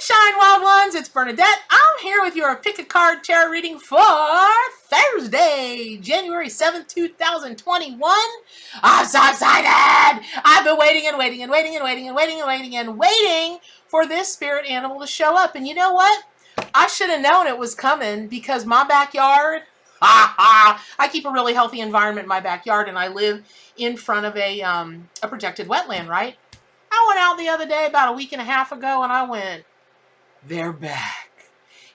Sunshine Wild Ones, it's Bernadette. I'm here with your pick a card tarot reading for Thursday, January 7th, 2021. I'm so excited! I've been waiting for this spirit animal to show up. And you know what? I should have known it was coming because my backyard, I keep a really healthy environment in my backyard, and I live in front of a protected wetland, right? I went out the other day about a week and a half ago, and I went, they're back.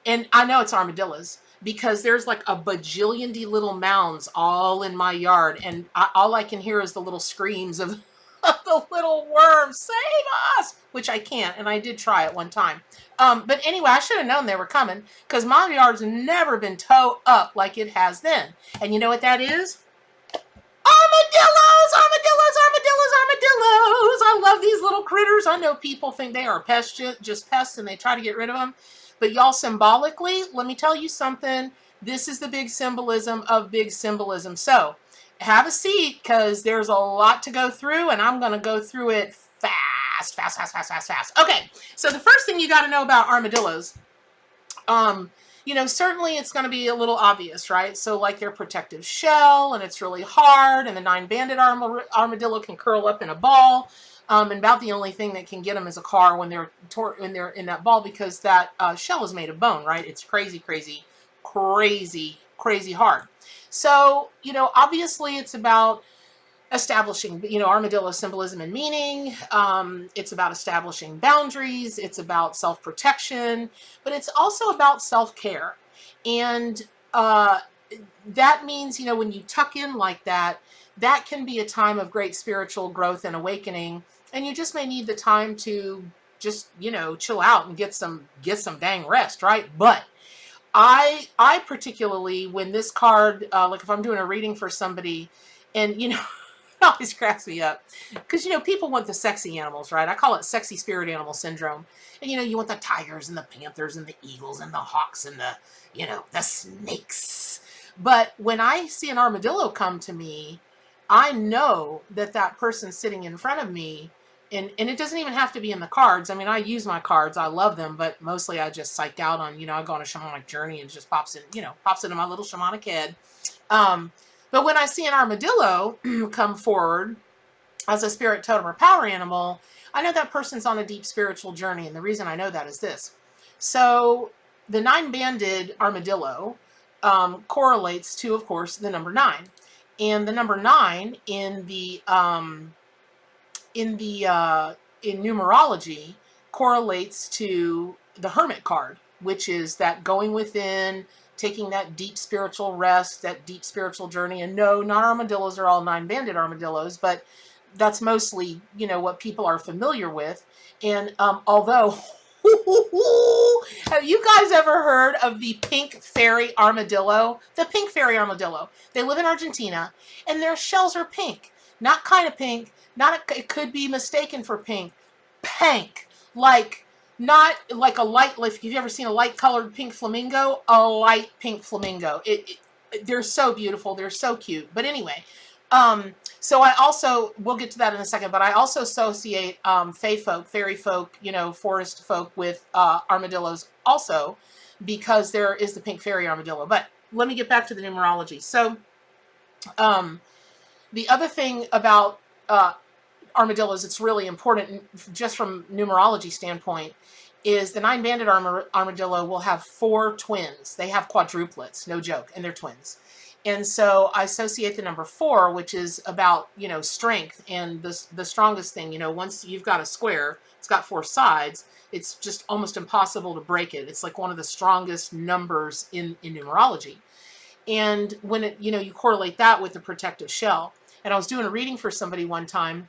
And I know it's armadillos because there's like a bajillion little mounds all in my yard, and all I can hear is the little screams of the little worms, save us, which I can't, and I did try it one time. But anyway, I should have known they were coming because my yard's never been towed up like it has then. And you know what that is? Armadillos, armadillos, armadillos, armadillos. I love these little critters. I know people think they are pests, just pests, and they try to get rid of them. But y'all, symbolically, let me tell you something. This is the big symbolism of big symbolism. So have a seat because there's a lot to go through, and I'm going to go through it fast. Okay, so the first thing you got to know about armadillos, you know, certainly it's going to be a little obvious, right? So like their protective shell, and it's really hard, and the nine-banded armadillo can curl up in a ball, and about the only thing that can get them is a car when they're in that ball, because that shell is made of bone, right? It's crazy hard. So, you know, obviously it's about establishing, you know, armadillo symbolism and meaning. It's about establishing boundaries. It's about self-protection, but it's also about self-care. And that means, you know, when you tuck in like that, that can be a time of great spiritual growth and awakening. And you just may need the time to just, you know, chill out and get some dang rest, right? But I particularly, when this card, like if I'm doing a reading for somebody, and, you know, it always cracks me up because, you know, people want the sexy animals, right? I call it sexy spirit animal syndrome. And, you know, you want the tigers and the panthers and the eagles and the hawks and the, you know, the snakes. But when I see an armadillo come to me, I know that that person sitting in front of me, and it doesn't even have to be in the cards. I mean, I use my cards. I love them, but mostly I just psych out on, you know, I go on a shamanic journey and it just pops into my little shamanic head. But when I see an armadillo come forward as a spirit, totem, or power animal, I know that person's on a deep spiritual journey. And the reason I know that is this. So the nine-banded armadillo correlates to, of course, the number 9. And the number 9 in numerology correlates to the Hermit card, which is that going within, taking that deep spiritual rest, that deep spiritual journey. And no, not armadillos are all nine-banded armadillos, but that's mostly, you know, what people are familiar with. And although, have you guys ever heard of the pink fairy armadillo? The pink fairy armadillo. They live in Argentina, and their shells are pink. Not kind of pink. It could be mistaken for pink. Pink. Like, not like a light, if you've ever seen a light colored pink flamingo, a light pink flamingo. They're so beautiful. They're so cute. But anyway, so I also, we'll get to that in a second, but I also associate fairy folk, you know, forest folk with armadillos also, because there is the pink fairy armadillo. But let me get back to the numerology. So the other thing about armadillos, it's really important just from numerology standpoint, is the nine-banded armadillo will have 4 twins. They have quadruplets, no joke, and they're twins. And so I associate the number 4, which is about, you know, strength, and the strongest thing, you know, once you've got a square, it's got 4 sides, it's just almost impossible to break it. It's like one of the strongest numbers in numerology. And when it, you know, you correlate that with the protective shell. And I was doing a reading for somebody one time,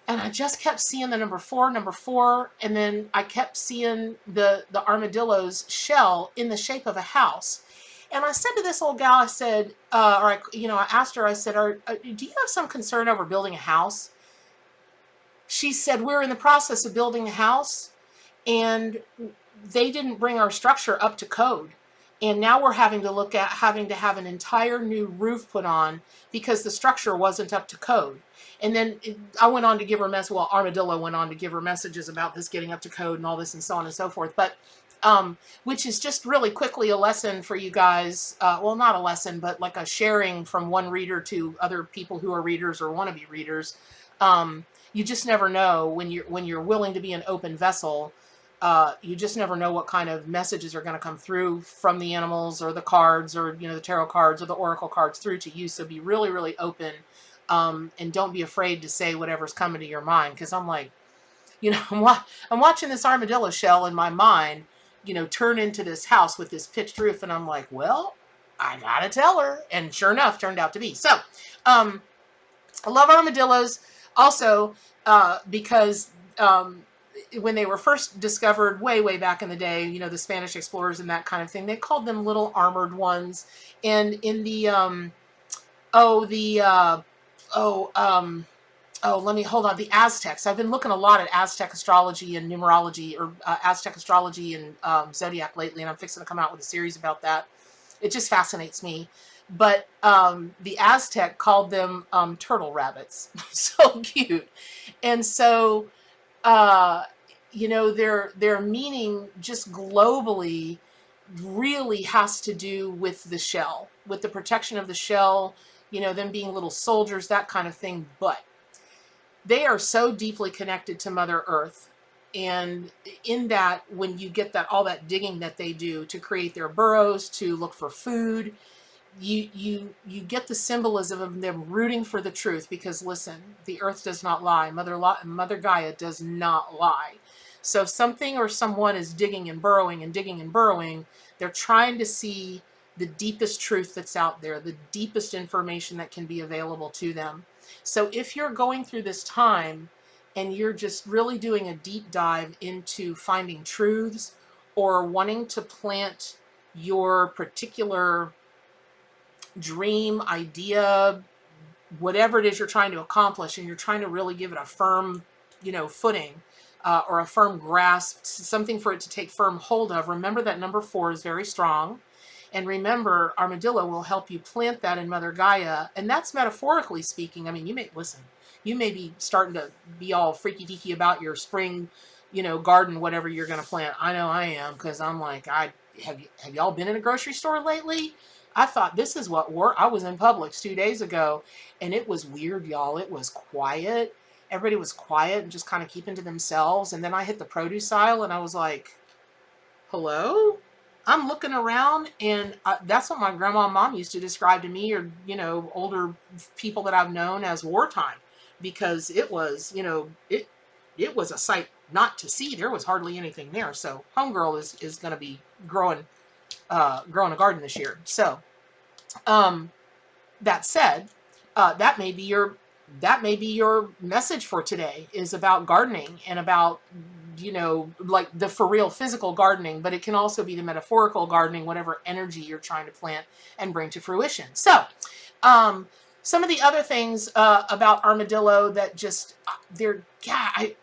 and I just kept seeing the number 4, and then I kept seeing the armadillo's shell in the shape of a house. And I said to this old gal, I said, I asked her, I said, do you have some concern over building a house? She said, we're in the process of building a house, and they didn't bring our structure up to code. And now we're having to look at having to have an entire new roof put on because the structure wasn't up to code. And then I went on to give her Armadillo went on to give her messages about this getting up to code and all this and so on and so forth. But which is just really quickly a lesson for you guys. Well, not a lesson, but like a sharing from one reader to other people who are readers or want to be readers. You just never know when you're willing to be an open vessel. You just never know what kind of messages are going to come through from the animals or the cards or, the tarot cards or the oracle cards through to you. So be really, really open, and don't be afraid to say whatever's coming to your mind. Because I'm like, I'm watching this armadillo shell in my mind, turn into this house with this pitched roof. And I'm like, well, I got to tell her. And sure enough, turned out to be. So I love armadillos also because when they were first discovered way back in the day, the Spanish explorers and that kind of thing, they called them little armored ones. And in the let me hold on. The Aztecs. I've been looking a lot at Aztec astrology and numerology, or Aztec astrology and zodiac lately, and I'm fixing to come out with a series about that. It just fascinates me. But the Aztec called them turtle rabbits. So cute. And so their meaning just globally really has to do with the shell, with the protection of the shell, them being little soldiers, that kind of thing. But they are so deeply connected to Mother Earth. And in that, when you get all that digging that they do to create their burrows, to look for food, you get the symbolism of them rooting for the truth. Because listen, the earth does not lie. Mother Gaia does not lie. So if something or someone is digging and burrowing and digging and burrowing, they're trying to see the deepest truth that's out there, the deepest information that can be available to them. So if you're going through this time and you're just really doing a deep dive into finding truths, or wanting to plant your particular dream, idea, whatever it is you're trying to accomplish, and you're trying to really give it a firm, footing, or a firm grasp, something for it to take firm hold of, remember that number 4 is very strong. And remember, Armadillo will help you plant that in Mother Gaia. And that's metaphorically speaking. I mean, you may be starting to be all freaky deaky about your spring, garden, whatever you're going to plant. I know I am, because I'm like, have y'all been in a grocery store lately? I thought this is what I was in Publix 2 days ago, and it was weird, y'all. It was quiet. Everybody was quiet and just kind of keeping to themselves. And then I hit the produce aisle and I was like, hello? I'm looking around, and that's what my grandma and mom used to describe to me, or, older people that I've known, as wartime, because it was, it was a sight not to see. There was hardly anything there. So Homegirl is going to be growing a garden this year. So, that said, that may be your message for today, is about gardening, and about, like the for real physical gardening, but it can also be the metaphorical gardening, whatever energy you're trying to plant and bring to fruition. So, some of the other things about Armadillo that just, I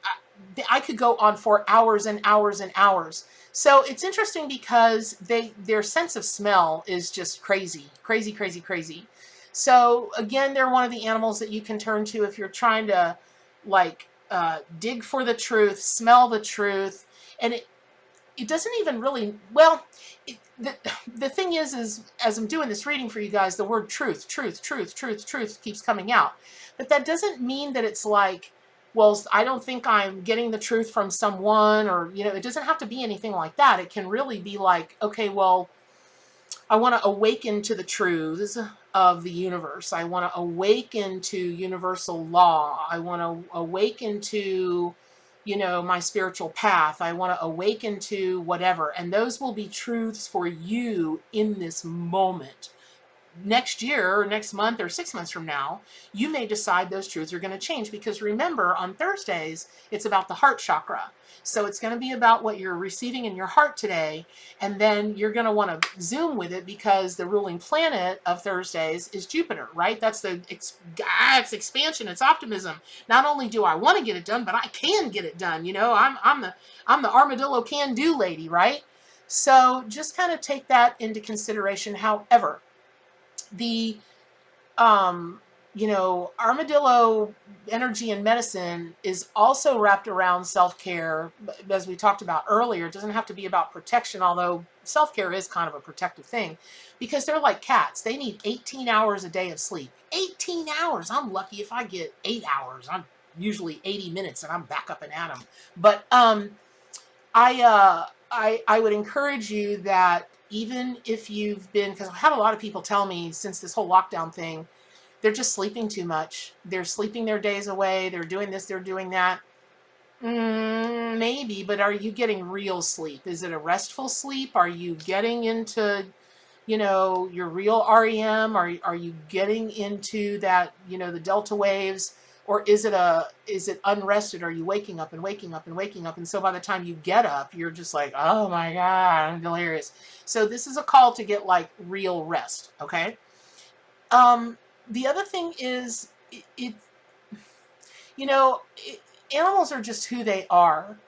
could go on for hours and hours and hours. So it's interesting because their sense of smell is just crazy. So again, they're one of the animals that you can turn to if you're trying to dig for the truth, smell the truth. And it doesn't even really, well, the thing is as I'm doing this reading for you guys, the word truth keeps coming out. But that doesn't mean that it's like, well, I don't think I'm getting the truth from someone, or, it doesn't have to be anything like that. It can really be like, okay, well, I want to awaken to the truths of the universe. I want to awaken to universal law. I want to awaken to, my spiritual path. I want to awaken to whatever. And those will be truths for you in this moment. Next year or next month or 6 months from now, you may decide those truths are going to change, because remember, on Thursdays, it's about the heart chakra. So it's going to be about what you're receiving in your heart today. And then you're going to want to zoom with it, because the ruling planet of Thursdays is Jupiter, right? That's it's expansion. It's optimism. Not only do I want to get it done, but I can get it done. I'm the armadillo can do lady, right? So just kind of take that into consideration. However, the armadillo energy and medicine is also wrapped around self-care. As we talked about earlier, it doesn't have to be about protection, although self-care is kind of a protective thing, because they're like cats. They need 18 hours a day of sleep. 18 hours. I'm lucky if I get 8 hours. I'm usually 80 minutes and I'm back up and at 'em. But I would encourage you that even if you've been, because I've had a lot of people tell me since this whole lockdown thing, they're just sleeping too much. They're sleeping their days away. They're doing this, they're doing that. Maybe, but are you getting real sleep? Is it a restful sleep? Are you getting into, your real REM? Are you getting into that, the delta waves? Or is it unrested? Are you waking up and waking up and waking up? And so by the time you get up, you're just like, oh my God, I'm delirious. So this is a call to get like real rest. Okay. The other thing is animals are just who they are.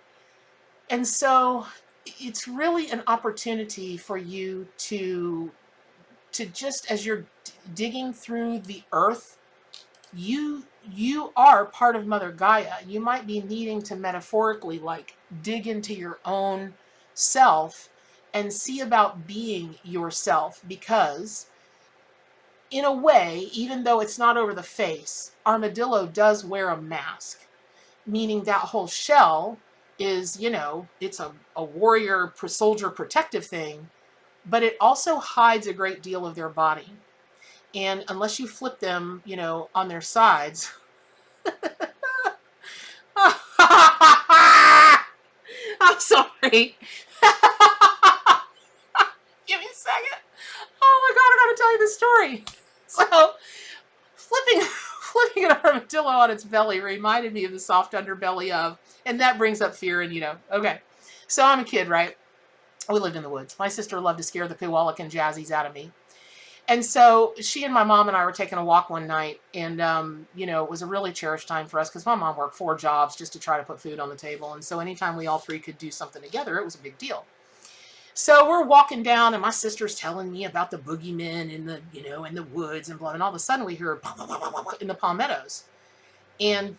And so it's really an opportunity for you to just, as you're digging through the earth, you are part of Mother Gaia. You might be needing to metaphorically like dig into your own self and see about being yourself, because in a way, even though it's not over the face, armadillo does wear a mask, meaning that whole shell is, it's a warrior, soldier protective thing, but it also hides a great deal of their body. And unless you flip them, on their sides. I'm sorry. Give me a second. Oh my God, I gotta tell you this story. So, flipping an armadillo on its belly reminded me of the soft underbelly of, and that brings up fear and, okay. So I'm a kid, right? We lived in the woods. My sister loved to scare the Puyallup and Jazzies out of me. And so she and my mom and I were taking a walk one night, and, it was a really cherished time for us because my mom worked 4 jobs just to try to put food on the table. And so anytime we all 3 could do something together, it was a big deal. So we're walking down, and my sister's telling me about the boogeymen in the, in the woods and blah, and all of a sudden we hear in the palmettos. And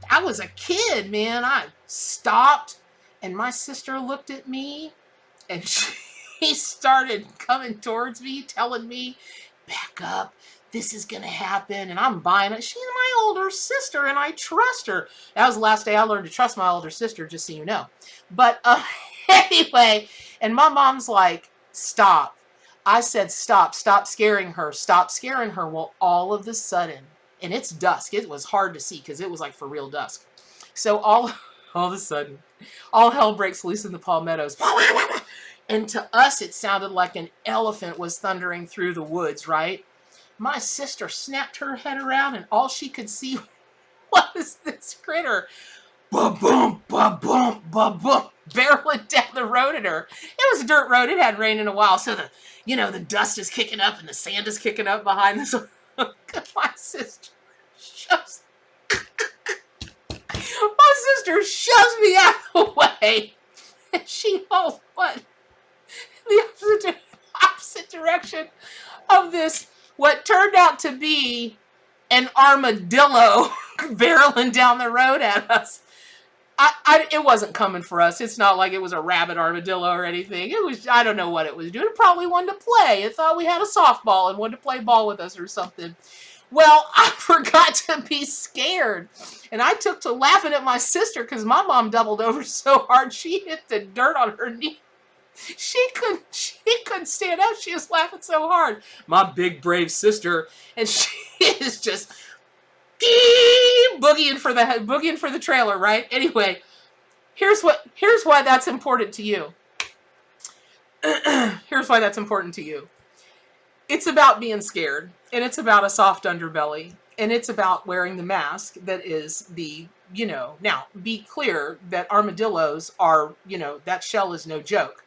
I was a kid, man. I stopped, and my sister looked at me, and she started coming towards me, telling me, back up, this is going to happen, and I'm buying it. She's my older sister, and I trust her. That was the last day I learned to trust my older sister, just so you know. But anyway, and my mom's like, stop. I said, stop scaring her, stop scaring her. Well, all of a sudden, and it's dusk. It was hard to see because it was like for real dusk. So all of a sudden, all hell breaks loose in the palmettos. And to us, it sounded like an elephant was thundering through the woods, right? My sister snapped her head around, and all she could see was this critter, ba-boom, ba-boom, ba-boom, barreling down the road at her. It was a dirt road. It hadn't rained in a while, so the dust is kicking up and the sand is kicking up behind this. My sister shoves me out of the way, and she holds what? The opposite direction of this, what turned out to be an armadillo barreling down the road at us. It wasn't coming for us. It's not like it was a rabid armadillo or anything. It was, I don't know what it was doing. It probably wanted to play. It thought we had a softball and wanted to play ball with us or something. Well, I forgot to be scared. And I took to laughing at my sister because my mom doubled over so hard she hit the dirt on her knee. She couldn't stand up. She was laughing so hard. My big brave sister, and she is just boogieing for the trailer, right? Anyway, here's why that's important to you. Here's why that's important to you. It's about being scared, and it's about a soft underbelly, and it's about wearing the mask that is the, now be clear that armadillos are, that shell is no joke.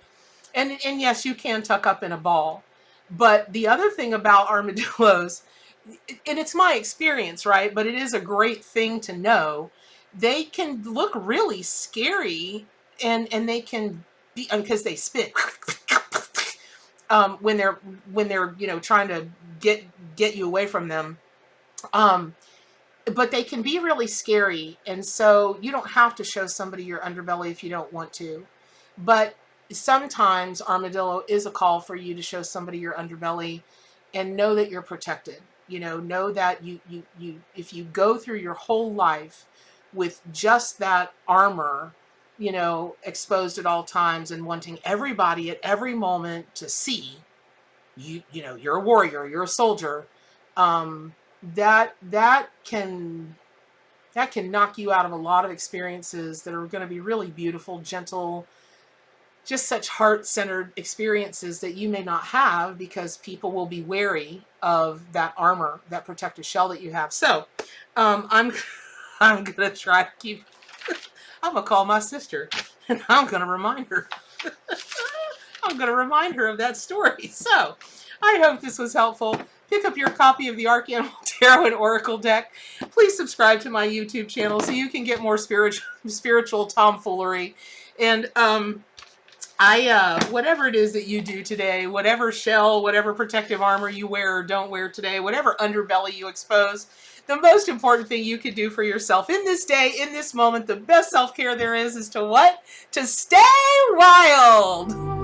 And yes, you can tuck up in a ball. But the other thing about armadillos, and it's my experience, right? But it is a great thing to know. They can look really scary, and they can because they spit when they're trying to get you away from them. But they can be really scary, and so you don't have to show somebody your underbelly if you don't want to. But sometimes armadillo is a call for you to show somebody your underbelly, and know that you're protected. Know that you if you go through your whole life with just that armor, exposed at all times and wanting everybody at every moment to see you're a warrior, you're a soldier, that can knock you out of a lot of experiences that are going to be really beautiful, gentle, just such heart-centered experiences that you may not have because people will be wary of that armor, that protective shell that you have. So I'm gonna try to keep I'm gonna call my sister and I'm gonna remind her of that story. So I hope this was helpful. Pick up your copy of the Arcanimal Tarot and Oracle deck. Please subscribe to my YouTube channel so you can get more spiritual tomfoolery. And whatever it is that you do today, whatever shell, whatever protective armor you wear or don't wear today, whatever underbelly you expose, the most important thing you can do for yourself in this day, in this moment, the best self-care there is to what? To stay wild.